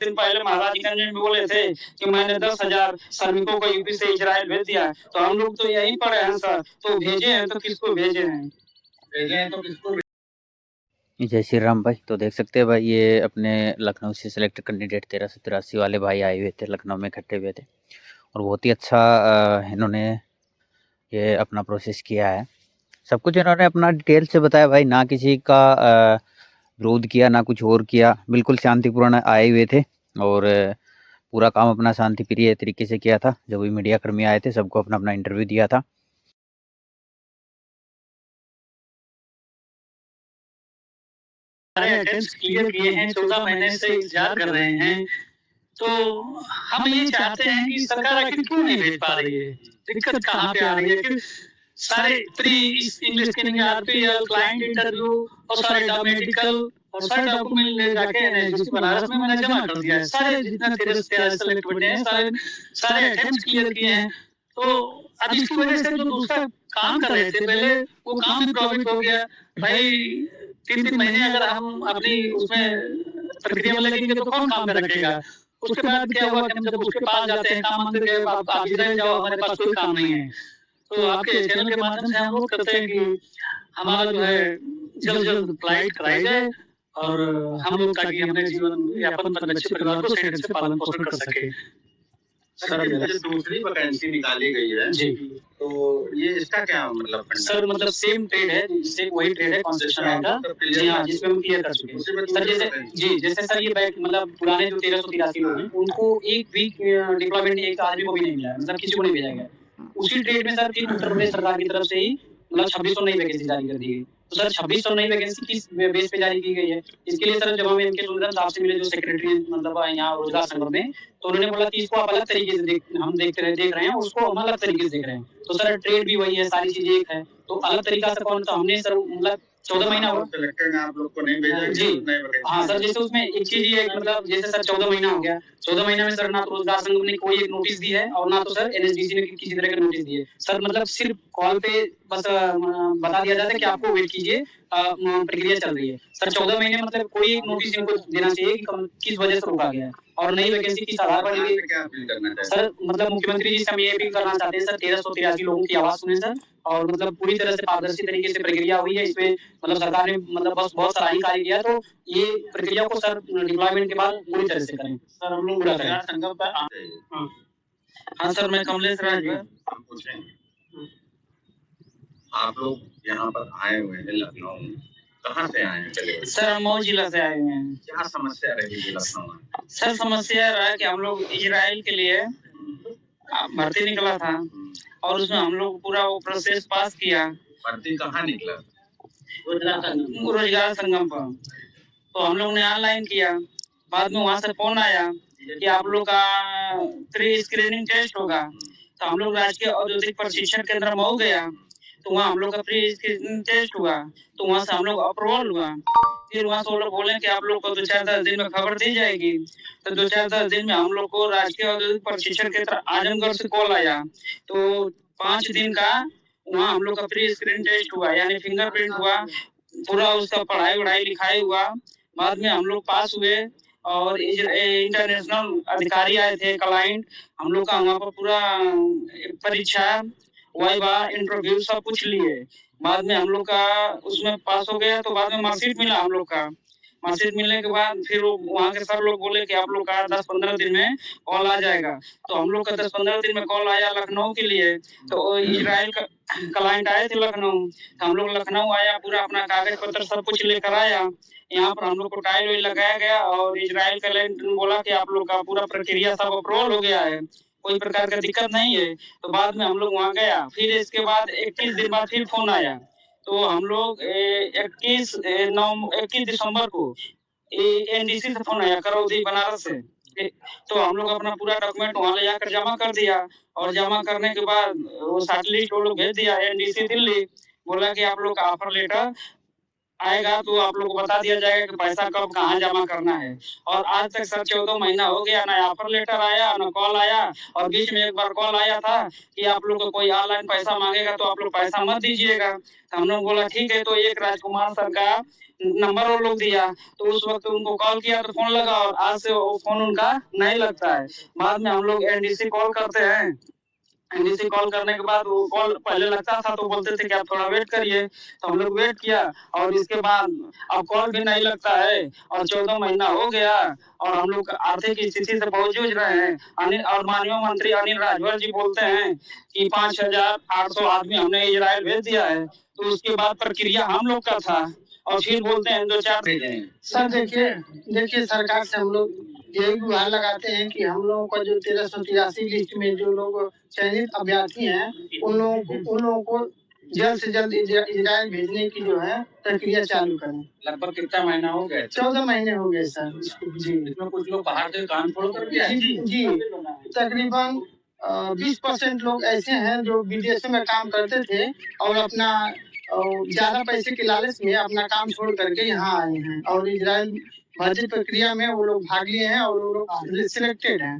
दिन पहले महाराजगंज में बोले थे कि मैंने 10,000 श्रमिकों को यूपी से इजराइल भेज दिया, तो हम लोग तो यहीं पड़े हैं सर, तो भेजे हैं तो किसको भेजे हैं? भेजे हैं तो किसको? जय श्री राम भाई। तो देख सकते हैं भाई, ये अपने लखनऊ से सिलेक्ट कैंडिडेट 1383 वाले भाई आए हुए थे, लखनऊ में इकट्ठे हुए थे और बहुत ही अच्छा इन्होंने ये अपना प्रोसेस किया है। सब कुछ इन्होंने अपना डिटेल से बताया भाई, ना किसी का विरोध किया ना कुछ और किया, बिल्कुल शांतिपूर्ण आए हुए थे और पूरा काम अपना शांति प्रिय तरीके से किया था। जब भी मीडिया कर्मी आए थे सबको अपना अपना इंटरव्यू दिया था। सारे अटेम्प्ट्स क्लियर किए हैं, 14 महीने से इंतजार कर रहे हैं। तो हम ये चाहते हैं कि सरकार आखिर क्यों नहीं भेज पा रही है? दिक्कत कहाँ पे आ रही है? कि सारे pre English screening, RPL, client interview और सारे मेडिकल और सारे डॉक्यूमेंट ले जाके एनएचडीसी बनारस में मैंने जमा कर दिया है। सारे जितना 13 सेलेक्ट बने हैं, सारे अटेम्प्ट्स क्लियर किए हैं। तो अब इसकी वजह से जो दूसरा काम कर रहे थे पहले, वो काम भी प्रभावित हो गया। भाई 3-3 महीने अगर हम अपनी उसमें प्रक्रिया में लगेंगे तो कौन काम पे रखेगा? उसके बाद क्या हुआ कि हम जब उसके पास जाते हैं, काम मंत्री के, आप इजराइल जाओ, हमारे पास कोई काम नहीं है। तो आपके चैनल के माध्यम से हम अनुरोध करते हैं कि हमारा जो है जल्द फ्लाइट कराई जाए और हम लोग ताकि अपने जीवन यापन पर बच्चे परिवार को सही ढंग से पालन पोषण कर सके। सर, ये दूसरी वैकेंसी निकाली गई है जी, तो ये इसका क्या मतलब? सर मतलब सेम ट्रेड है, जिससे वही ट्रेड है कंस्ट्रक्शन लाइन का। जी हाँ, जिसमें हम क्लियर कर चुके हैं। सर जैसे जी, जैसे सर ये बैच मतलब पुराने जो 1383 लोग हैं, उनको एक वीक डिप्लॉयमेंट एक आदमी को भी नहीं मिला है, मतलब किसी को नहीं भेजा गया। उसी ट्रेड में सर फिर उत्तर प्रदेश सरकार की तरफ से ही मतलब 2600 नई वैकेंसी जारी कर दी गई। तो सर 2600 नई वैकेंसी किस बेस पे जारी की गई है? इसके लिए सर जब हम इनके सुंदर साहब से मिले, जो सेक्रेटरी मतलब यहाँ रोजगार संगम में, तो उन्होंने बोला कि इसको आप अलग तरीके से हम देख रहे हैं, उसको हम अलग तरीके से देख रहे हैं। तो सर ट्रेड भी वही है, सारी चीजें एक है, तो अलग तरीका से कौन, तो हमने सर मतलब 14 महीना हुआ सिलेक्टेड आप लोग को नहीं भेजा जी। हाँ सर, जैसे उसमें एक चीज ये मतलब जैसे सर 14 महीना हो गया, 14 महीने में सर ना तो रोजगार संघ ने कोई एक नोटिस दी है और ना तो सर एनएचडीसी ने किसी तरह का नोटिस दिए। सर मतलब सिर्फ कॉल पे बस बता दिया जाता है कि आपको वेट कीजिए, प्रक्रिया चल रही है। सर 14 महीने मतलब कोई एक नोटिस इनको देना चाहिए कि किस वजह से रोका गया है और नई वैकेंसी किस आधार पर ली गई। सर मतलब मुख्यमंत्री जी से हम ये अपील करना चाहते हैं सर, 1383 लोगों की आवाज सुने सर, और मतलब पूरी तरह से पारदर्शी तरीके से प्रक्रिया हुई है। इसमें मतलब सरकार ने मतलब बस बहुत सराहनीय कार्य किया, तो ये प्रक्रिया को सर डिप्लॉयमेंट के बाद पूरी तरह से करें सर, हम लोग पूरा करें। हाँ सर, मैं कमलेश राज आप लोग यहाँ पर आए हुए हैं लखनऊ, कहाँ से आए हैं? चलिए सर, हम मऊ जिला से आए हुए हैं। क्या समस्या रही लखनऊ में? सर समस्या रहा कि हम लोग इजराइल के लिए भर्ती निकला था और उसमें हम लोग पूरा वो प्रोसेस पास किया। भर्ती कहाँ निकला? रोजगार संगम पर। तो हम लोग ने ऑनलाइन किया, बाद में वहां से फोन आया कि आप लोग का प्री स्क्रीनिंग टेस्ट होगा। तो हम लोग राजकीय औद्योगिक प्रशिक्षण केंद्र मऊ गया, तो वहाँ हम लोग का प्री स्क्रीनिंग टेस्ट हुआ, तो वहाँ से हम लोग अप्रूवल हुआ। फिर वहाँ से वो लोग बोले कि आप लोग को 2-4 दिन में खबर दी जाएगी। तो 2-4 दिन में हम लोग को राजकीय औद्योगिक प्रशिक्षण केंद्र आजमगढ़ से कॉल आया। तो 5 दिन का वहाँ हम लोग का प्री स्क्रीन टेस्ट हुआ, यानी फिंगरप्रिंट हुआ, पूरा उसका पढ़ाई लिखाई हुआ। बाद में हम लोग पास हुए और इंटरनेशनल अधिकारी आए थे, क्लाइंट, हम लोग का वहाँ पर पूरा परीक्षा, वाइवा, इंटरव्यू सब कुछ लिए। बाद में हम लोग का उसमें पास हो गया, तो बाद में मार्कशीट मिला हम लोग का। मार्कशीट मिलने के बाद फिर वहाँ के सर लोग बोले कि आप लोग का 10-15 दिन में कॉल आ जाएगा। तो हम लोग का 10-15 दिन में कॉल आया लखनऊ के लिए। तो इजराइल का क्लाइंट आए थे लखनऊ, तो हम लोग लखनऊ आया, पूरा अपना कागज पत्र सब कुछ लेकर आया। यहाँ पर हम लोग को टाइल वाइल लगाया गया और इजराइल क्लाइंट ने बोला कि आप लोग का पूरा प्रक्रिया सब अप्रूवल हो गया है, कोई प्रकार का दिक्कत नहीं है। तो बाद में हम लोग वहाँ गया, फिर इसके बाद 21 दिन बाद फिर फोन आया। तो हम लोग 21 दिसंबर को एनडीसी से फोन आया, करौदी बनारस से। तो हम लोग अपना पूरा डॉक्यूमेंट वहाँ ले जाकर जमा कर दिया और जमा करने के बाद वो शॉर्टलिस्ट वो लोग भेज दिया एनडीसी दिल्ली, बोला कि आप लोग का ऑफर लेटर आएगा तो आप लोग को बता दिया जाएगा कि पैसा कब कहाँ जमा करना है। और आज तक सर 14 महीना हो गया, ना ऑफर लेटर आया, ना कॉल आया। और बीच में एक बार कॉल आया था कि आप लोग को कोई ऑनलाइन पैसा माँगेगा तो आप लोग पैसा मत दीजिएगा। तो हम लोग बोला ठीक है, तो एक राजकुमार सर का नंबर वो लोग दिया, तो उस वक़्त उनको कॉल किया तो फ़ोन लगा और आज से वो फ़ोन उनका नहीं लगता है। बाद में हम लोग एनडीसी कॉल करते हैं, एनडीसी कॉल करने के बाद वो कॉल पहले लगता था तो बोलते थे कि आप थोड़ा वेट करिए, तो हम लोग वेट किया और इसके बाद अब कॉल भी नहीं लगता है और 14 महीना हो गया और हम लोग आर्थिक स्थिति से बहुत जूझ रहे हैं। अनिल और माननीय मंत्री अनिल राजभर जी बोलते हैं कि 5,800 आदमी हमने इजराइल भेज दिया है, तो उसके बाद प्रक्रिया हम लोग का था और फिर बोलते हैं 2-4 सर देखिए देखिए सरकार से हम लोग यही गुहार लगाते हैं कि हम लोगों का जो 1383 लिस्ट में जो लोग चयनित अभ्यर्थी हैं उन लोगों को जल्द से जल्द इजराइल भेजने की जो है प्रक्रिया चालू करें। लगभग कितना महीना हो गया? 14 महीने हो गए सर जी। इसमें कुछ लोग बाहर से काम छोड़ कर भी आए। जी तकरीबन 20% लोग ऐसे हैं जो विदेशों में काम करते थे और अपना ज्यादा पैसे के लालच में अपना काम छोड़ करके यहाँ आए हैं और इजराइल भर्ती प्रक्रिया में वो लोग भाग लिए हैं और वो लोग सिलेक्टेड हैं।